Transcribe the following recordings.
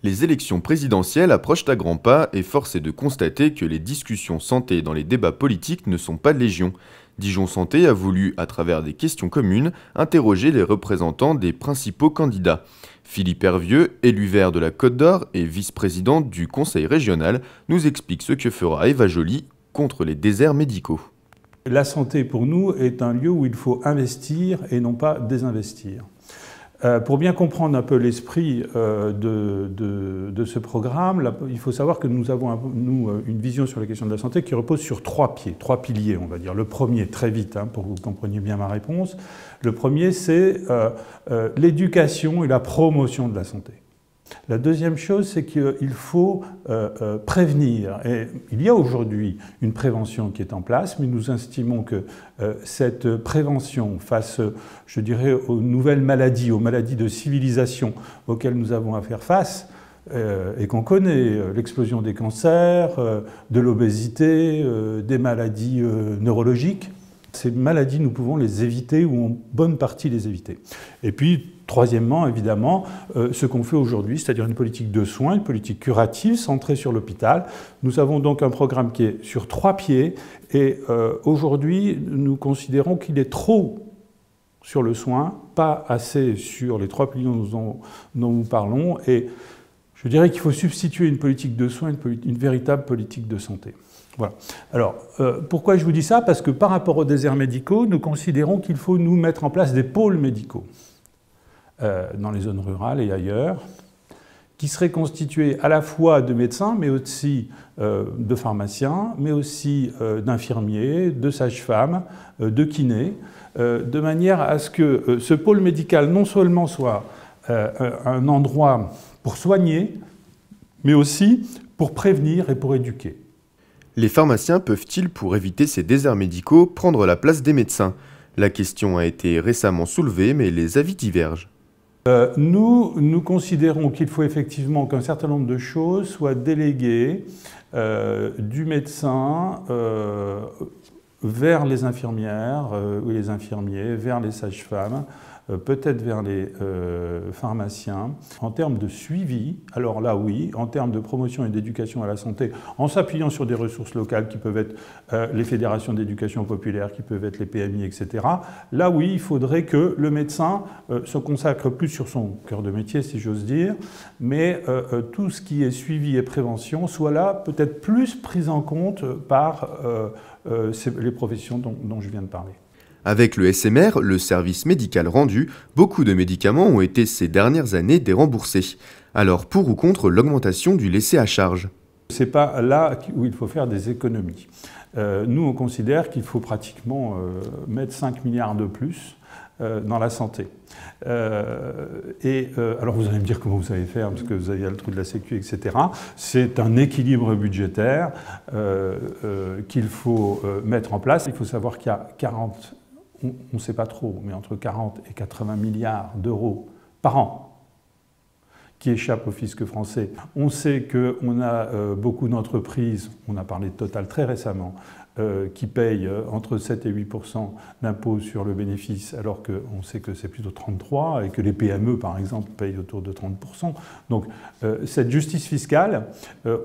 Les élections présidentielles approchent à grands pas et force est de constater que les discussions santé dans les débats politiques ne sont pas légion. Dijon Santé a voulu, à travers des questions communes, interroger les représentants des principaux candidats. Philippe Hervieux, élu vert de la Côte d'Or et vice-président du conseil régional, nous explique ce que fera Eva Joly contre les déserts médicaux. La santé pour nous est un lieu où il faut investir et non pas désinvestir. Pour bien comprendre un peu l'esprit de ce programme, là, il faut savoir que nous avons une vision sur la question de la santé qui repose sur trois piliers, on va dire. Le premier, très vite, pour que vous compreniez bien ma réponse, le premier c'est l'éducation et la promotion de la santé. La deuxième chose, c'est qu'il faut prévenir. Et il y a aujourd'hui une prévention qui est en place, mais nous estimons que cette prévention face, je dirais, aux nouvelles maladies, aux maladies de civilisation auxquelles nous avons à faire face, et qu'on connaît, l'explosion des cancers, de l'obésité, des maladies neurologiques, ces maladies, nous pouvons les éviter ou en bonne partie les éviter. Et puis, troisièmement, évidemment, ce qu'on fait aujourd'hui, c'est-à-dire une politique de soins, une politique curative centrée sur l'hôpital. Nous avons donc un programme qui est sur 3 pieds et aujourd'hui, nous considérons qu'il est trop sur le soin, pas assez sur les 3 piliers dont nous parlons. Et je dirais qu'il faut substituer une politique de soins à une véritable politique de santé. Voilà. Alors, pourquoi je vous dis ça? Parce que par rapport aux déserts médicaux, nous considérons qu'il faut nous mettre en place des pôles médicaux dans les zones rurales et ailleurs, qui seraient constitués à la fois de médecins, mais aussi de pharmaciens, mais aussi d'infirmiers, de sages-femmes, de kinés, de manière à ce que ce pôle médical non seulement soit un endroit pour soigner, mais aussi pour prévenir et pour éduquer. Les pharmaciens peuvent-ils, pour éviter ces déserts médicaux, prendre la place des médecins? La question a été récemment soulevée, mais les avis divergent. Nous considérons qu'il faut effectivement qu'un certain nombre de choses soient déléguées du médecin vers les infirmières ou les infirmiers, vers les sages-femmes, peut-être vers les pharmaciens. En termes de suivi, alors là oui, en termes de promotion et d'éducation à la santé, en s'appuyant sur des ressources locales qui peuvent être les fédérations d'éducation populaire, qui peuvent être les PMI, etc. Là oui, il faudrait que le médecin se consacre plus sur son cœur de métier, si j'ose dire, mais tout ce qui est suivi et prévention soit là peut-être plus pris en compte par les professions dont je viens de parler. Avec le SMR, le service médical rendu, beaucoup de médicaments ont été ces dernières années déremboursés. Alors pour ou contre l'augmentation du laissé à charge? C'est pas là où il faut faire des économies. Nous, on considère qu'il faut pratiquement mettre 5 milliards de plus dans la santé. Alors vous allez me dire comment vous allez faire, parce que vous avez le trou de la Sécu, etc. C'est un équilibre budgétaire qu'il faut mettre en place. Il faut savoir qu'il y a 40, on ne sait pas trop, mais entre 40 et 80 milliards d'euros par an qui échappent au fisc français. On sait qu'on a beaucoup d'entreprises, on a parlé de Total très récemment, qui payent entre 7 et 8% d'impôts sur le bénéfice, alors qu'on sait que c'est plutôt 33%, et que les PME, par exemple, payent autour de 30%. Donc cette justice fiscale,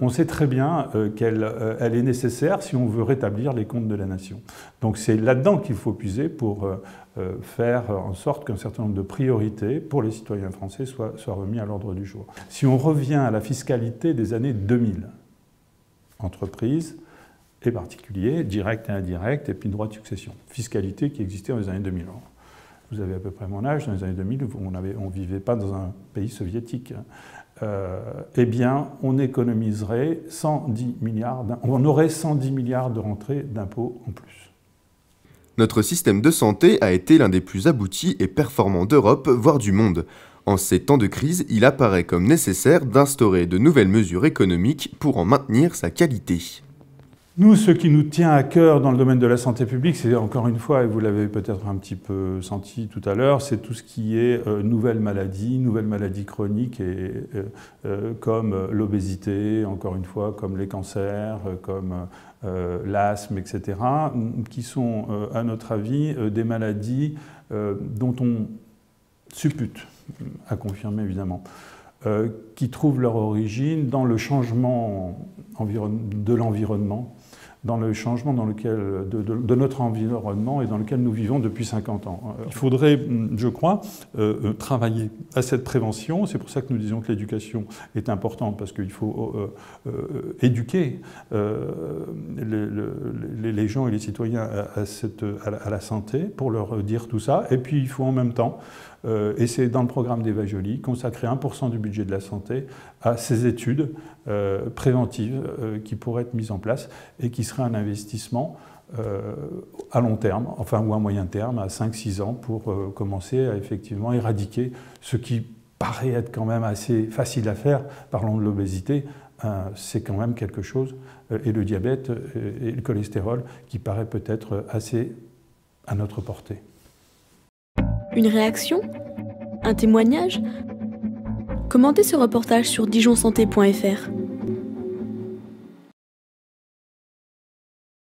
on sait très bien qu'elle est nécessaire si on veut rétablir les comptes de la nation. Donc c'est là-dedans qu'il faut puiser pour faire en sorte qu'un certain nombre de priorités pour les citoyens français soient remis à l'ordre du jour. Si on revient à la fiscalité des années 2000, entreprises et particuliers, direct et indirect, et puis droit de succession. Fiscalité qui existait dans les années 2000. Vous avez à peu près mon âge, dans les années 2000, on ne vivait pas dans un pays soviétique. Eh bien, on économiserait 110 milliards, on aurait 110 milliards de rentrées d'impôts en plus. Notre système de santé a été l'un des plus aboutis et performants d'Europe, voire du monde. En ces temps de crise, il apparaît comme nécessaire d'instaurer de nouvelles mesures économiques pour en maintenir sa qualité. Nous, ce qui nous tient à cœur dans le domaine de la santé publique, c'est encore une fois, et vous l'avez peut-être un petit peu senti tout à l'heure, c'est tout ce qui est nouvelles maladies chroniques, comme l'obésité, encore une fois, comme les cancers, comme l'asthme, etc., qui sont, à notre avis, des maladies dont on suppute, à confirmer évidemment, qui trouvent leur origine dans le changement de l'environnement, dans le changement de notre environnement et dans lequel nous vivons depuis 50 ans. Il faudrait, je crois, travailler à cette prévention. C'est pour ça que nous disons que l'éducation est importante, parce qu'il faut éduquer les gens et les citoyens à la santé, pour leur dire tout ça. Et puis il faut en même temps, et c'est dans le programme d'Eva Joly, consacrer 1% du budget de la santé à ces études préventives qui pourraient être mises en place et qui seraient un investissement à long terme, enfin ou à moyen terme, à 5-6 ans, pour commencer à effectivement éradiquer ce qui paraît être quand même assez facile à faire. Parlons de l'obésité, c'est quand même quelque chose, et le diabète et le cholestérol, qui paraît peut-être assez à notre portée. Une réaction? Un témoignage? Commentez ce reportage sur dijonsanté.fr.